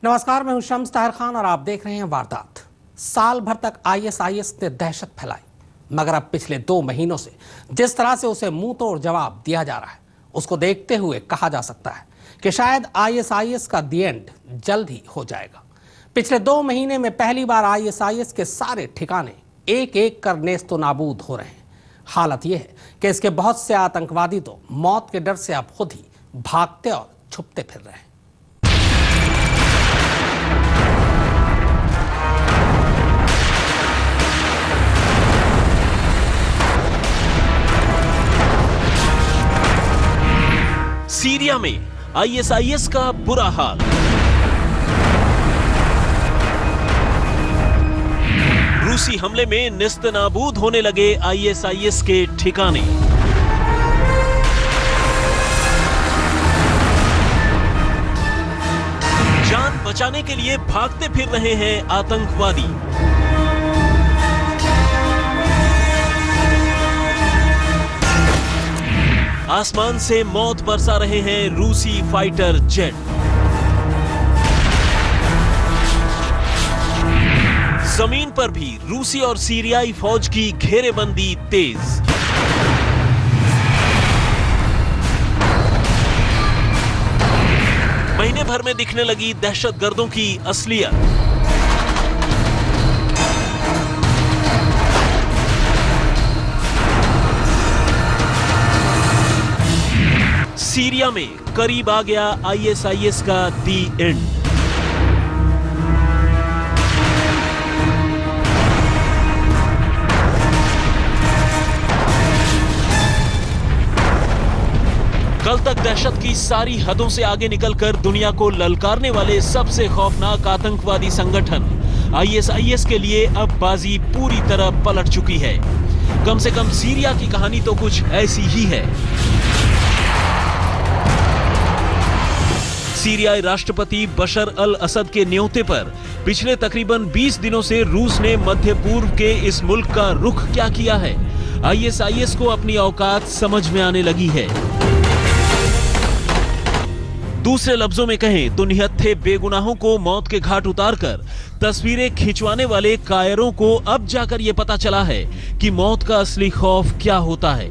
नमस्कार, मैं हूं शम्स ताहिर खान और आप देख रहे हैं वारदात। साल भर तक आईएसआईएस ने दहशत फैलाई, मगर अब पिछले 2 महीनों से जिस तरह से उसे मुंह तोड़ जवाब दिया जा रहा है, उसको देखते हुए कहा जा सकता है कि शायद आईएसआईएस का दी एंड जल्द ही हो जाएगा। पिछले 2 महीने में पहली बार आईएसआईएस के सारे ठिकाने एक एक कर नेस्तो नाबूद हो रहे हैं। हालत यह है कि इसके बहुत से आतंकवादी तो मौत के डर से अब खुद ही भागते और छुपते फिर रहे हैं। सीरिया में आईएसआईएस का बुरा हाल। रूसी हमले में नेस्तनाबूद होने लगे आईएसआईएस के ठिकाने। जान बचाने के लिए भागते फिर रहे हैं आतंकवादी। आसमान से मौत बरसा रहे हैं रूसी फाइटर जेट। जमीन पर भी रूसी और सीरियाई फौज की घेरेबंदी तेज। महीने भर में दिखने लगी दहशतगर्दों की असलियत। सीरिया में करीब आ गया आईएसआईएस का दी एंड। कल तक दहशत की सारी हदों से आगे निकलकर दुनिया को ललकारने वाले सबसे खौफनाक आतंकवादी संगठन आईएसआईएस के लिए अब बाजी पूरी तरह पलट चुकी है। कम से कम सीरिया की कहानी तो कुछ ऐसी ही है। सीरियाई राष्ट्रपति बशर अल असद के न्योते पर पिछले तकरीबन 20 दिनों से रूस ने मध्य पूर्व के इस मुल्क का रुख क्या किया है, आईएसआईएस को अपनी औकात समझ में आने लगी है। दूसरे लफ्जों में कहें तो निहत्थे बेगुनाहों को मौत के घाट उतारकर तस्वीरें खिंचवाने वाले कायरों को अब जाकर यह पता चला है कि मौत का असली खौफ क्या होता है।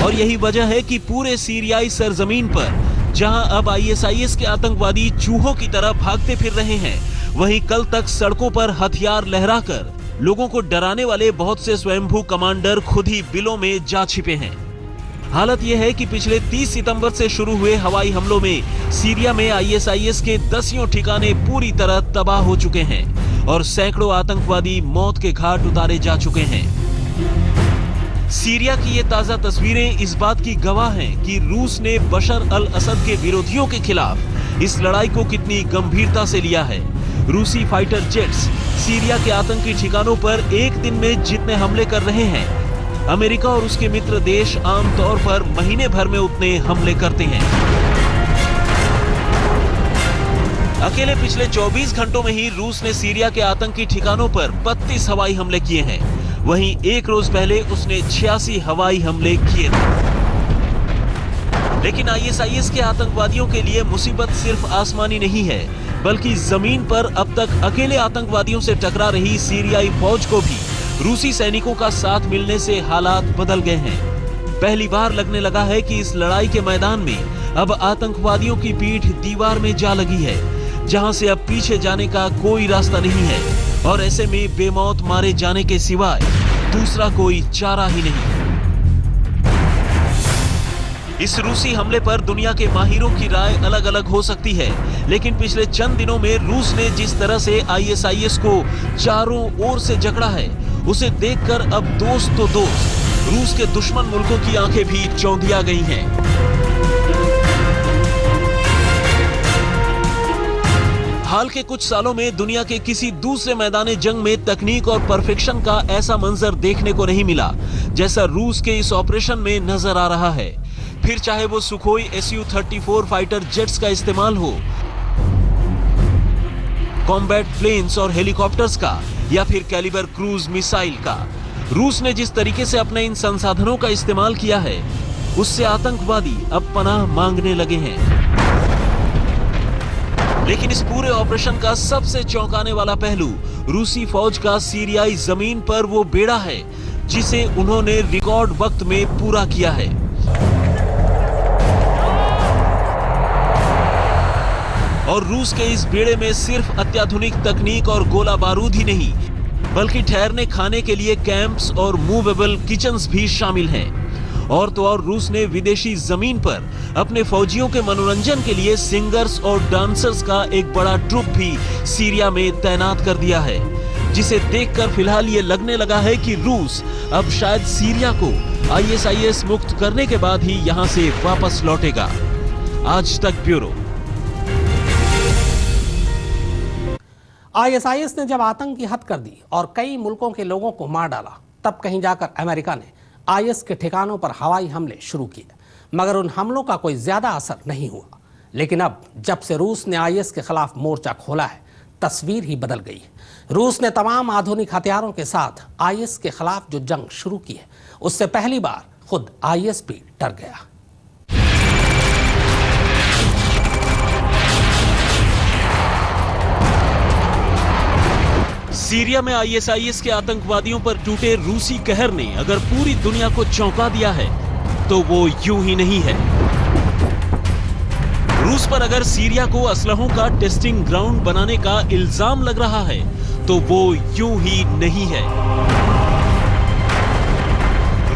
और यही वजह है कि पूरे सीरियाई सरजमीन पर जहां अब आईएसआईएस के आतंकवादी चूहों की तरह भागते फिर रहे हैं, वहीं कल तक सड़कों पर हथियार लहराकर लोगों को डराने वाले बहुत से स्वयंभू कमांडर खुद ही बिलों में जा छिपे हैं। हालत यह है कि पिछले 30 सितंबर से शुरू हुए हवाई हमलों में सीरिया में आईएसआईएस के दसियों ठिकाने पूरी तरह तबाह हो चुके हैं और सैकड़ों आतंकवादी मौत के घाट उतारे जा चुके हैं। सीरिया की ये ताजा तस्वीरें इस बात की गवाह हैं कि रूस ने बशर अल असद के विरोधियों के खिलाफ इस लड़ाई को कितनी गंभीरता से लिया है। रूसी फाइटर जेट्स सीरिया के आतंकी ठिकानों पर एक दिन में जितने हमले कर रहे हैं, अमेरिका और उसके मित्र देश आमतौर पर महीने भर में उतने हमले करते हैं। अकेले पिछले 24 घंटों में ही रूस ने सीरिया के आतंकी ठिकानों पर 32 हवाई हमले किए हैं। वहीं एक रोज पहले उसने 86 हवाई हमले किए थे। लेकिन आईएसआईएस के आतंकवादियों के लिए मुसीबत सिर्फ आसमानी नहीं है, बल्कि जमीन पर अब तक अकेले आतंकवादियों से टकरा रही सीरियाई फौज को भी रूसी सैनिकों का साथ मिलने से हालात बदल गए हैं। पहली बार लगने लगा है कि इस लड़ाई के मैदान में अब आतंकवादियों की पीठ दीवार में जा लगी है, जहां से अब पीछे जाने का कोई रास्ता नहीं है और ऐसे में बेमौत मारे जाने के सिवाय दूसरा कोई चारा ही नहीं। इस रूसी हमले पर दुनिया के माहिरों की राय अलग अलग हो सकती है, लेकिन पिछले चंद दिनों में रूस ने जिस तरह से आईएसआईएस को चारों ओर से जकड़ा है, उसे देखकर अब दोस्त तो दोस्त, रूस के दुश्मन मुल्कों की आंखें भी चौंधिया गई हैं। हाल के कुछ सालों में दुनिया के किसी दूसरे मैदान जंग में तकनीक और परफेक्शन का ऐसा मंजर देखने को नहीं मिला जैसा रूस के इस ऑपरेशन में नजर आ रहा है। फिर चाहे वो सुखोई Su-34 फाइटर जेट्स का इस्तेमाल हो, कॉम्बैट प्लेन्स और हेलीकॉप्टर्स का, या फिर कैलिबर क्रूज मिसाइल का, रूस ने जिस तरीके से अपने इन संसाधनों का इस्तेमाल किया है, उससे आतंकवादी अब पनाह मांगने लगे हैं। लेकिन इस पूरे ऑपरेशन का सबसे चौंकाने वाला पहलू रूसी फौज का सीरियाई जमीन पर वो बेड़ा है जिसे उन्होंने रिकॉर्ड वक्त में पूरा किया है। और रूस के इस बेड़े में सिर्फ अत्याधुनिक तकनीक और गोला बारूद ही नहीं, बल्कि ठहरने खाने के लिए कैंप्स और मूवेबल किचन्स भी शामिल हैं। और तो और रूस ने विदेशी जमीन पर अपने फौजियों के मनोरंजन के लिए सिंगर्स और डांसर्स का एक बड़ा ट्रुप भी सीरिया में तैनात कर दिया है, जिसे देखकर फिलहाल ये लगने लगा है कि रूस अब शायद सीरिया को ISIS मुक्त करने के बाद ही यहां से वापस लौटेगा। आज तक ब्यूरो। ISIS ने जब आतंक की हद कर दी और कई मुल्कों के लोगों को मार डाला, तब कहीं जाकर अमेरिका ने IS के ठिकानों पर हवाई हमले शुरू किए, मगर उन हमलों का कोई ज्यादा असर नहीं हुआ। लेकिन अब जब से रूस ने IS के खिलाफ मोर्चा खोला है, तस्वीर ही बदल गई है। रूस ने तमाम आधुनिक हथियारों के साथ IS के खिलाफ जो जंग शुरू की है, उससे पहली बार खुद IS भी डर गया। सीरिया में ISIS के आतंकवादियों पर टूटे रूसी कहर ने अगर पूरी दुनिया को चौंका दिया है तो वो यूं ही नहीं है। रूस पर अगर सीरिया को असलहों का टेस्टिंग ग्राउंड बनाने का इल्जाम लग रहा है तो वो यूं ही नहीं है।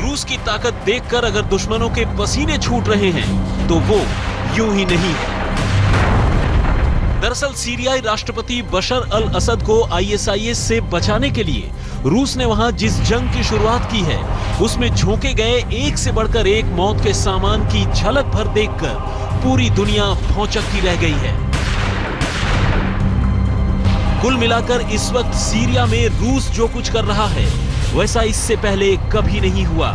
रूस की ताकत देखकर अगर दुश्मनों के पसीने छूट रहे हैं तो वो यूं ही नहीं है। दरअसल सीरियाई राष्ट्रपति बशर अल असद को ISIS से बचाने के लिए रूस ने वहां जिस जंग की शुरुआत की है, उसमें झोंके गए एक से बढ़कर एक मौत के सामान की झलक भर देखकर पूरी दुनिया भौंचक्की रह गई है। कुल मिलाकर इस वक्त सीरिया में रूस जो कुछ कर रहा है, वैसा इससे पहले कभी नहीं हुआ।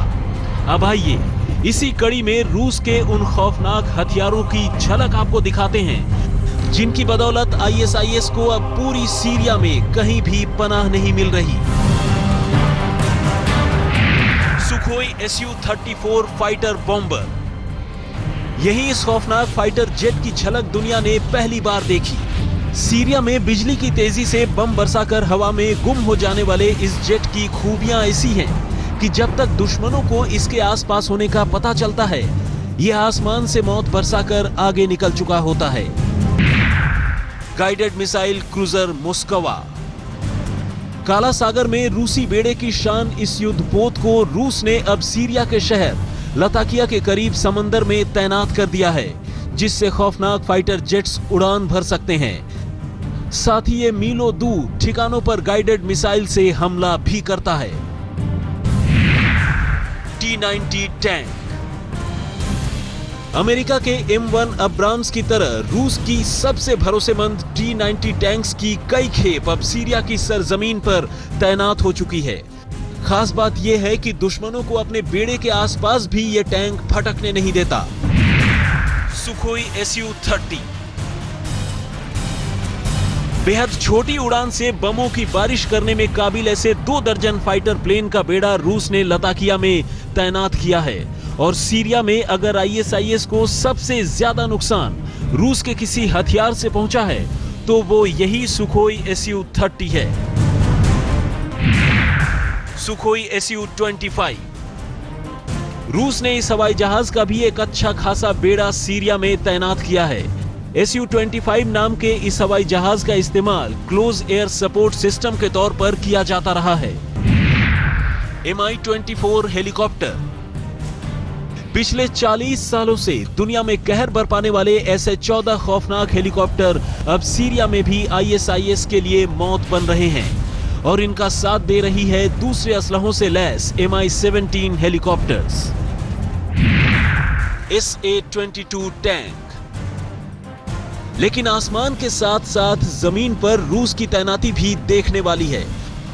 अब आइए इसी कड़ी में रूस के उन खौफनाक हथियारों की झलक आपको दिखाते हैं जिनकी बदौलत ISIS को अब पूरी सीरिया में कहीं भी पनाह नहीं मिल रही। Sukhoi Su-34 fighter bomber. यही इस खौफनाक फाइटर जेट की झलक दुनिया ने पहली बार देखी। सीरिया में बिजली की तेजी से बम बरसाकर हवा में गुम हो जाने वाले इस जेट की खूबियां ऐसी हैं कि जब तक दुश्मनों को इसके आसपास होने का पता चलता है, यह आसमान से मौत बरसाकर आगे निकल चुका होता है। Guided missile cruiser Moskva. काला सागर में रूसी बेड़े की शान इस युद्धपोत को रूस ने अब सीरिया के शहर लताकिया के करीब समंदर में तैनात कर दिया है, जिससे खौफनाक फाइटर जेट्स उड़ान भर सकते हैं। साथ ही ये मीलों दूर ठिकानों पर गाइडेड मिसाइल से हमला भी करता है। T-90 tank. अमेरिका के M1 अब्राम्स की तरह रूस की सबसे भरोसेमंद T-90 टैंक्स की कई खेप अब सीरिया की सरजमीन पर तैनात हो चुकी है। खास बात यह है कि दुश्मनों को अपने बेड़े के आसपास भी यह टैंक फटकने नहीं देता। Sukhoi Su-30। बेहद छोटी उड़ान से बमों की बारिश करने में काबिल ऐसे 2 दर्जन फाइटर प्लेन का बेड़ा रूस ने लताकिया में तैनात किया है। और सीरिया में अगर ISIS को सबसे ज्यादा नुकसान रूस के किसी हथियार से पहुंचा है तो वो यही सुखोई Su-30 है। Sukhoi Su-25। रूस ने इस हवाई जहाज का भी एक अच्छा खासा बेड़ा सीरिया में तैनात किया है। Su-25 नाम के इस हवाई जहाज का इस्तेमाल क्लोज एयर सपोर्ट सिस्टम के तौर पर किया जाता रहा है। Mi-24 helicopter. पिछले 40 सालों से दुनिया में कहर बरपाने वाले ऐसे 14 खौफनाक हेलीकॉप्टर अब सीरिया में भी ISIS के लिए मौत बन रहे हैं और इनका साथ दे रही है दूसरे असलहों से lace Mi-17 helicopters. Sa-22 tank. लेकिन आसमान के साथ साथ जमीन पर रूस की तैनाती भी देखने वाली है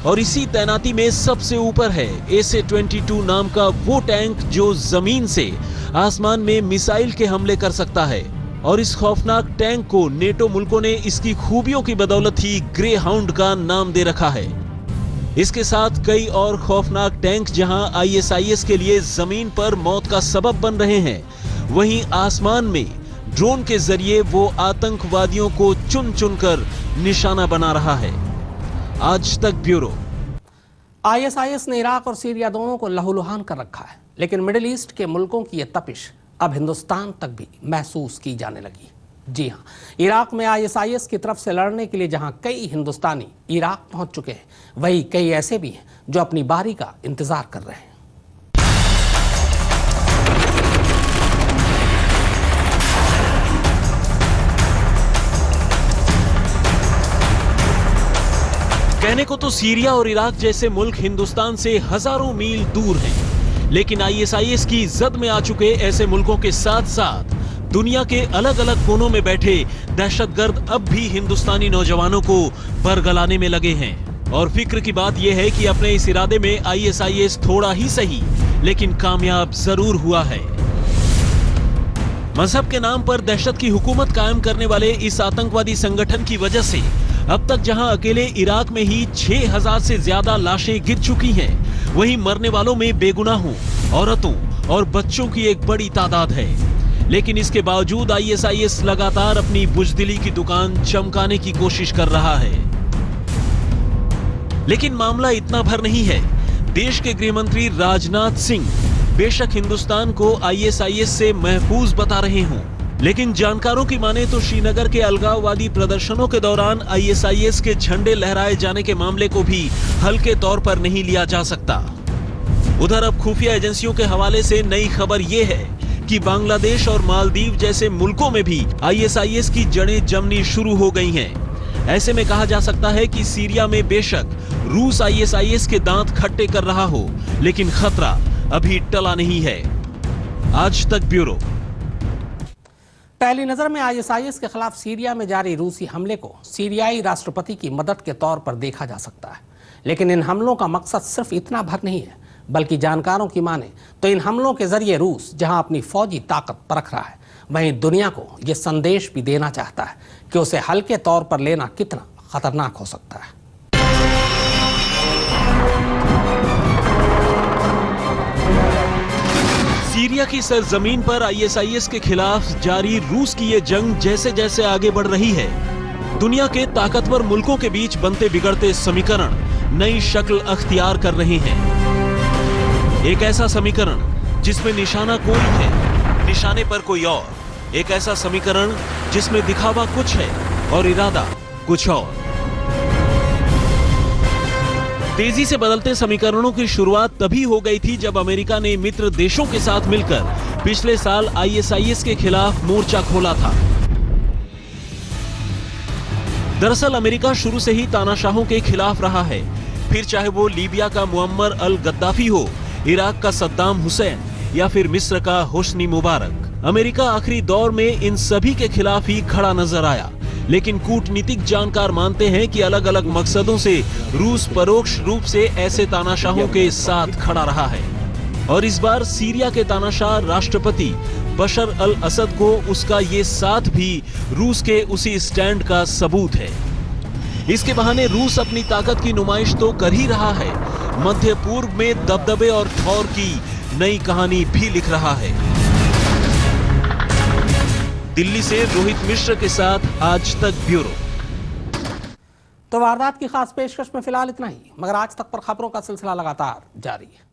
और इसी तैनाती में सबसे ऊपर है Sa-22 नाम का वो टैंक जो जमीन से आसमान में मिसाइल के हमले कर सकता है। और इस खौफनाक टैंक को नेटो मुल्कों ने इसकी खूबियों की बदौलत ही ग्रे हाउंड का नाम दे रखा है। इसके साथ कई और खौफनाक टैंक जहां ISIS के लिए जमीन पर मौत का सबब बन रहे हैं, वहीं आसमान में ड्रोन के जरिए वो आतंकवादियों को चुन चुनकर निशाना बना रहा है। आज तक ब्यूरो। आईएसआईएस ने इराक और सीरिया दोनों को लहूलुहान कर रखा है, लेकिन मिडिल ईस्ट के मुल्कों की यह तपिश अब हिंदुस्तान तक भी महसूस की जाने लगी। जी हां, इराक में आईएसआईएस की तरफ से लड़ने के लिए जहां कई हिंदुस्तानी इराक पहुंच चुके हैं, वहीं कई ऐसे भी हैं जो अपनी बारी का इंतजार कर रहे हैं। कहने को तो सीरिया और इराक जैसे मुल्क हिंदुस्तान से हजारों मील दूर हैं, लेकिन आईएसआईएस की जद में आ चुके ऐसे मुल्कों के साथ साथ दुनिया के अलग अलग कोनों में बैठे दहशतगर्द अब भी हिंदुस्तानी नौजवानों को बरगलाने में लगे हैं। और फिक्र की बात यह है कि अपने इस इरादे में आईएसआईएस थोड़ा ही सही लेकिन कामयाब जरूर हुआ है। मजहब के नाम पर दहशत की हुकूमत कायम करने वाले इस आतंकवादी संगठन की वजह से अब तक जहां अकेले इराक में ही 6000 से ज्यादा लाशें गिर चुकी हैं, वहीं मरने वालों में बेगुनाहों, औरतों और बच्चों की एक बड़ी तादाद है। लेकिन इसके बावजूद आईएसआईएस लगातार अपनी बुजदिली की दुकान चमकाने की कोशिश कर रहा है। लेकिन मामला इतना भर नहीं है। देश के गृह मंत्री राजनाथ सिंह बेशक हिंदुस्तान को आईएसआईएस से महफूज बता रहे हों, लेकिन जानकारों की माने तो श्रीनगर के अलगाववादी प्रदर्शनों के दौरान आईएसआईएस के झंडे लहराए जाने के मामले को भी हल्के तौर पर नहीं लिया जा सकता। उधर अब खुफिया एजेंसियों के हवाले से नई खबर यह है कि बांग्लादेश और मालदीव जैसे मुल्कों में भी आईएसआईएस की जड़ें जमनी शुरू हो गई हैं। ऐसे में कहा जा सकता है कि सीरिया में बेशक रूस आईएसआईएस के दांत खट्टे कर रहा हो, लेकिन खतरा अभी टला नहीं है। आज तक ब्यूरो। पहली नजर में आईएसआईएस के खिलाफ सीरिया में जारी रूसी हमले को सीरियाई राष्ट्रपति की मदद के तौर पर देखा जा सकता है, लेकिन इन हमलों का मकसद सिर्फ इतना भर नहीं है, बल्कि जानकारों की माने तो इन हमलों के जरिए रूस जहां अपनी फौजी ताकत परख रहा है, वहीं दुनिया को यह संदेश भी देना चाहता है कि उसे हल्के तौर पर लेना कितना खतरनाक हो सकता है। सीरिया की सरजमीन पर आईएसआईएस के खिलाफ जारी रूस की ये जंग जैसे जैसे आगे बढ़ रही है, दुनिया के ताकतवर मुल्कों के बीच बनते बिगड़ते समीकरण नई शक्ल अख्तियार कर रहे हैं। एक ऐसा समीकरण जिसमें निशाना कोई है, निशाने पर कोई और। एक ऐसा समीकरण जिसमें दिखावा कुछ है और इरादा कुछ और। तेजी से बदलते समीकरणों की शुरुआत तभी हो गई थी जब अमेरिका ने मित्र देशों के साथ मिलकर पिछले साल आईएसआईएस के खिलाफ मोर्चा खोला था। दरअसल अमेरिका शुरू से ही तानाशाहों के खिलाफ रहा है, फिर चाहे वो लीबिया का मुअम्मर अल गद्दाफी हो, इराक का सद्दाम हुसैन या फिर मिस्र का होस्नी मुबारक। अमेरिका आखिरी दौर में इन सभी के खिलाफ ही खड़ा नजर आया, लेकिन कूटनीतिक जानकार मानते हैं कि अलग अलग मकसदों से रूस परोक्ष रूप से ऐसे तानाशाहों के साथ खड़ा रहा है। और इस बार सीरिया के तानाशाह राष्ट्रपति बशर अल असद को उसका ये साथ भी रूस के उसी स्टैंड का सबूत है। इसके बहाने रूस अपनी ताकत की नुमाइश तो कर ही रहा है, मध्य पूर्व में दबदबे और ठौर की नई कहानी भी लिख रहा है। दिल्ली से रोहित मिश्र के साथ आज तक ब्यूरो। तो वारदात की खास पेशकश में फिलहाल इतना ही, मगर आज तक पर खबरों का सिलसिला लगातार जारी है।